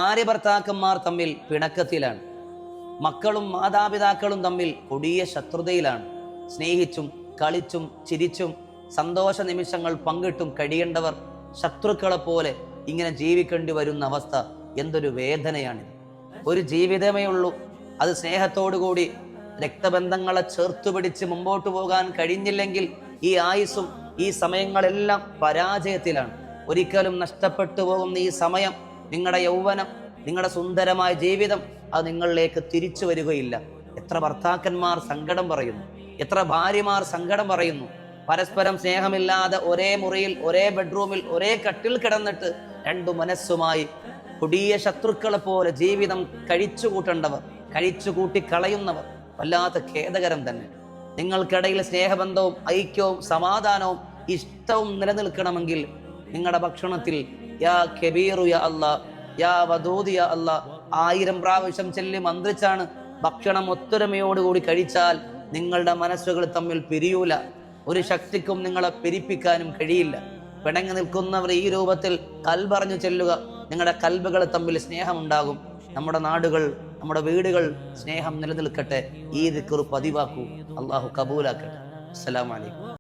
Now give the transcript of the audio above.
ഭാര്യ ഭർത്താക്കന്മാർ തമ്മിൽ പിണക്കത്തിലാണ്. മക്കളും മാതാപിതാക്കളും തമ്മിൽ കൊടിയ ശത്രുതയിലാണ്. സ്നേഹിച്ചും കളിച്ചും ചിരിച്ചും സന്തോഷ നിമിഷങ്ങൾ പങ്കിട്ടും കഴിയേണ്ടവർ ശത്രുക്കളെ പോലെ ഇങ്ങനെ ജീവിക്കേണ്ടി വരുന്ന അവസ്ഥ എന്തൊരു വേദനയാണിത്. ഒരു ജീവിതമേ ഉള്ളൂ. അത് സ്നേഹത്തോടുകൂടി രക്തബന്ധങ്ങളെ ചേർത്തുപിടിച്ച് മുമ്പോട്ട് പോകാൻ കഴിഞ്ഞില്ലെങ്കിൽ ഈ ആയുസ്സും ഈ സമയങ്ങളെല്ലാം പരാജയത്തിലാണ്. ഒരിക്കലും നഷ്ടപ്പെട്ടു പോകുന്ന ഈ സമയം, നിങ്ങളുടെ യൗവനം, നിങ്ങളുടെ സുന്ദരമായ ജീവിതം അത് നിങ്ങളിലേക്ക് തിരിച്ചു വരികയില്ല. എത്ര ഭർത്താക്കന്മാർ സങ്കടം പറയുന്നു, എത്ര ഭാര്യമാർ സങ്കടം പറയുന്നു. പരസ്പരം സ്നേഹമില്ലാതെ ഒരേ മുറിയിൽ, ഒരേ ബെഡ്റൂമിൽ, ഒരേ കട്ടിൽ കിടന്നിട്ട് രണ്ടു മനസ്സുമായി കൊടിയ ശത്രുക്കളെ പോലെ ജീവിതം കഴിച്ചു കൂട്ടേണ്ടവർ, കഴിച്ചു കൂട്ടി കളയുന്നവർ വല്ലാത്ത ഖേദകരം തന്നെ. നിങ്ങൾക്കിടയിൽ സ്നേഹബന്ധവും ഐക്യവും സമാധാനവും ഇഷ്ടവും നിലനിൽക്കണമെങ്കിൽ നിങ്ങളുടെ ഭക്ഷണത്തിൽ യാ കബീറു യാ അല്ലാ, യാ വദൂദ് യാ അല്ലാ 1000 പ്രാവശ്യം ചൊല്ലി മന്ത്രിച്ചാണ് ഭക്ഷണം ഒത്തൊരുമയോടുകൂടി കഴിച്ചാൽ നിങ്ങളുടെ മനസ്സുകൾ തമ്മിൽ പിരിയൂല. ഒരു ശക്തിക്കും നിങ്ങളെ പിരിപ്പിക്കാനും കഴിയില്ല. പിണങ്ങി നിൽക്കുന്നവർ ഈ രൂപത്തിൽ കൽബറിഞ്ഞു ചെല്ലുക, നിങ്ങളുടെ കൽബുകൾ തമ്മിൽ സ്നേഹമുണ്ടാകും. നമ്മുടെ നാടുകൾ, നമ്മുടെ വീടുകൾ സ്നേഹം നിലനിൽക്കട്ടെ. ഈ ദിക്ർ പതിവാക്കൂ. അള്ളാഹു കബൂലാക്കട്ടെ. അസ്സലാമു അലൈക്കും.